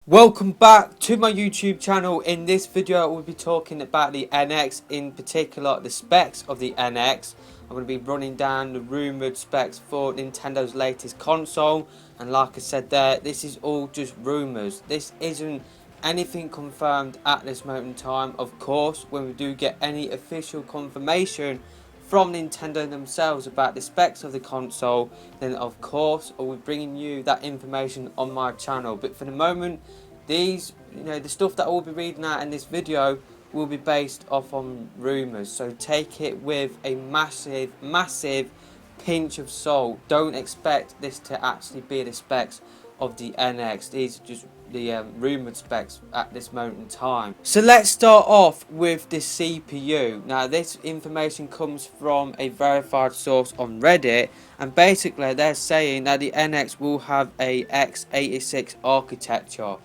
Welcome back to my YouTube channel. In this video we'll be talking about the NX, in particular the specs of the NX. I'm going to be running down the rumoured specs for Nintendo's latest console, and like I said there, this is all just rumours. This isn't anything confirmed at this moment in time. Of course, when we do get any official confirmation from Nintendo themselves about the specs of the console, then of course I'll be bringing you that information on my channel. But for the moment, the stuff that I will be reading out in this video will be based off on rumours, so take it with a massive pinch of salt. Don't expect this to actually be the specs of the NX. These are just the rumoured specs at this moment in time. So let's start off with the CPU. Now this information comes from a verified source on Reddit, and basically they're saying that the NX will have a x86 architecture.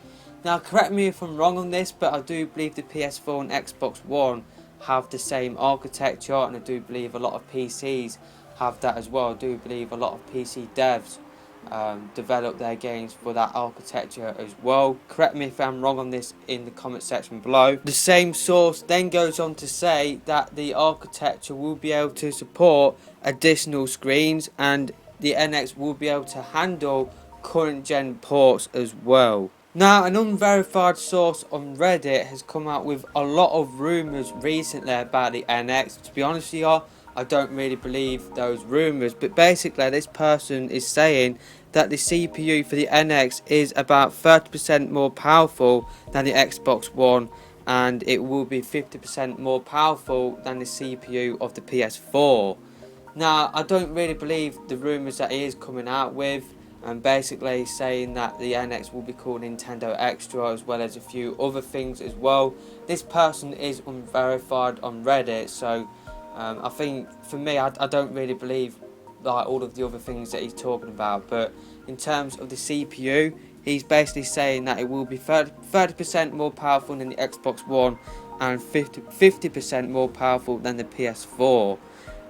Now correct me if I'm wrong on this, but I do believe the PS4 and Xbox One have the same architecture, and I do believe a lot of PCs have that as well. I do believe a lot of PC devs develop their games for that architecture as well. Correct me if I'm wrong on this in the comment section below. The same source then goes on to say that the architecture will be able to support additional screens, and the NX will be able to handle current gen ports as well. Now, an unverified source on Reddit has come out with a lot of rumours recently about the NX. To be honest with you, I don't really believe those rumours, but basically this person is saying that the CPU for the NX is about 30% more powerful than the Xbox One, and it will be 50% more powerful than the CPU of the PS4. Now, I don't really believe the rumours that he is coming out with, and basically saying that the NX will be called Nintendo Extra, as well as a few other things as well. This person is unverified on Reddit, so I think for me, I don't really believe like all of the other things that he's talking about. But in terms of the CPU, he's basically saying that it will be 30% more powerful than the Xbox One, and 50% more powerful than the PS4.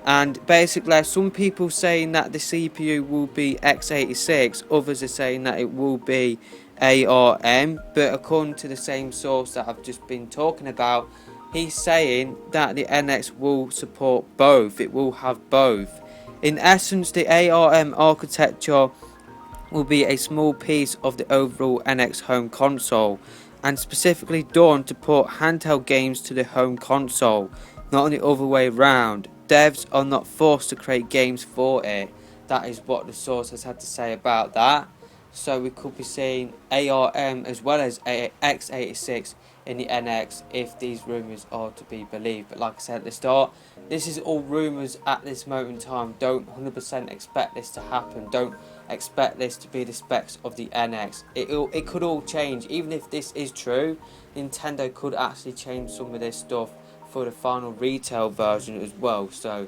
And basically some people saying that the CPU will be x86, others are saying that it will be ARM, but according to the same source that I've just been talking about, he's saying that the NX will support both. It will have both. In essence, the ARM architecture will be a small piece of the overall NX home console, and specifically done to port handheld games to the home console, not the other way around. Devs are not forced to create games for it. That is what the source has had to say about that. So we could be seeing ARM as well as x86 in the NX if these rumours are to be believed. But like I said at the start, this is all rumours at this moment in time. Don't 100% expect this to happen. Don't expect this to be the specs of the NX. It could all change. Even if this is true, Nintendo could actually change some of this stuff for the final retail version as well. So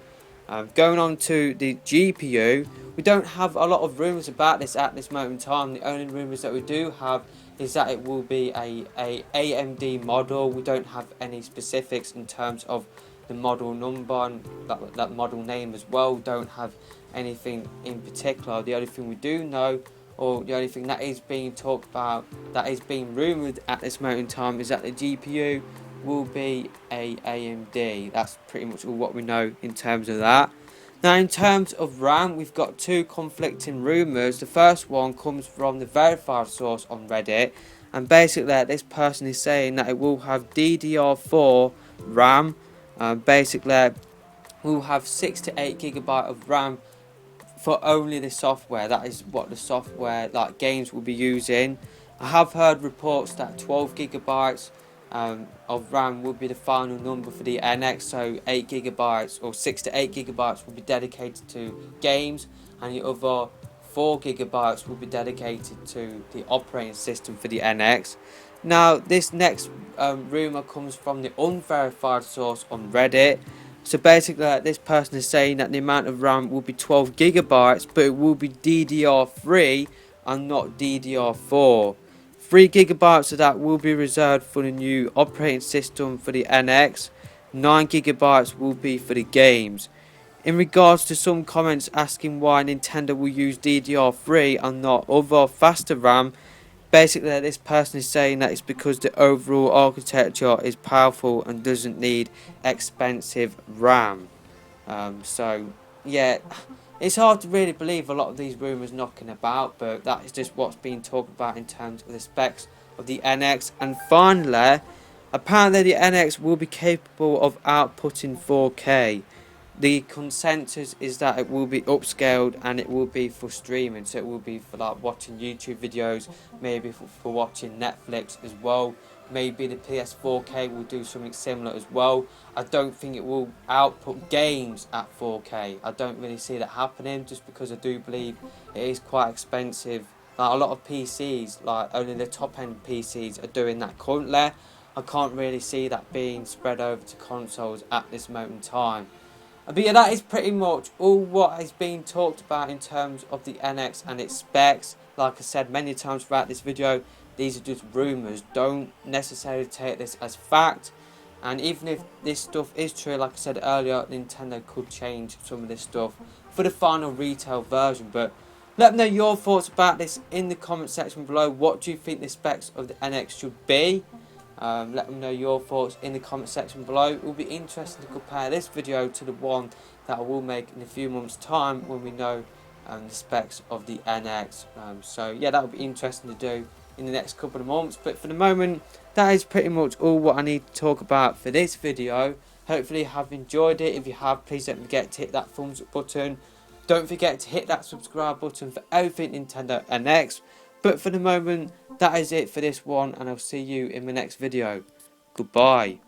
going on to the GPU, we don't have a lot of rumours about this at this moment in time. The only rumours that we do have is that it will be a AMD model. We don't have any specifics in terms of the model number and that model name as well. We don't have anything in particular. The only thing we do know, or the only thing that is being talked about, that is being rumoured at this moment in time, is that the GPU will be a AMD. That's pretty much all what we know in terms of that. Now in terms of RAM, we've got two conflicting rumours. The first one comes from the verified source on Reddit, and basically this person is saying that it will have DDR4 RAM. Basically we'll have 6 to 8 gigabyte of RAM for only the software. That is what the software, like games, will be using. I have heard reports that 12 gigabytes of RAM will be the final number for the NX, so 8 gigabytes or 6 to 8 gigabytes will be dedicated to games, and the other 4 gigabytes will be dedicated to the operating system for the NX. Now this next rumour comes from the unverified source on Reddit. So basically this person is saying that the amount of RAM will be 12 gigabytes, but it will be DDR3 and not DDR4. 3 gigabytes of that will be reserved for the new operating system for the NX. 9 gigabytes will be for the games. In regards to some comments asking why Nintendo will use DDR3 and not other faster RAM, Basically, this person is saying that it's because the overall architecture is powerful and doesn't need expensive RAM. So yeah, it's hard to really believe a lot of these rumours knocking about, but that is just what's being talked about in terms of the specs of the NX. And finally, apparently the NX will be capable of outputting 4K. The consensus is that it will be upscaled and it will be for streaming, so it will be for like watching YouTube videos, maybe for watching Netflix as well. Maybe the PS4K will do something similar as well. I don't think it will output games at 4K. I don't really see that happening, just because I do believe it is quite expensive. Like a lot of PCs, like only the top end PCs are doing that currently. I can't really see that being spread over to consoles at this moment in time. But yeah, that is pretty much all what is being talked about in terms of the NX and its specs. Like I said many times throughout this video, these are just rumours. Don't necessarily take this as fact. And even if this stuff is true, like I said earlier, Nintendo could change some of this stuff for the final retail version. But let me know your thoughts about this in the comment section below. What do you think the specs of the NX should be? Let me know your thoughts in the comment section below. It will be interesting to compare this video to the one that I will make in a few months time when we know the specs of the NX. So yeah, that will be interesting to do in the next couple of months. But for the moment, that is pretty much all what I need to talk about for this video. Hopefully you have enjoyed it. If you have, please don't forget to hit that thumbs up button. Don't forget to hit that subscribe button for everything Nintendo NX. But for the moment, that is it for this one, and I'll see you in the next video. Goodbye.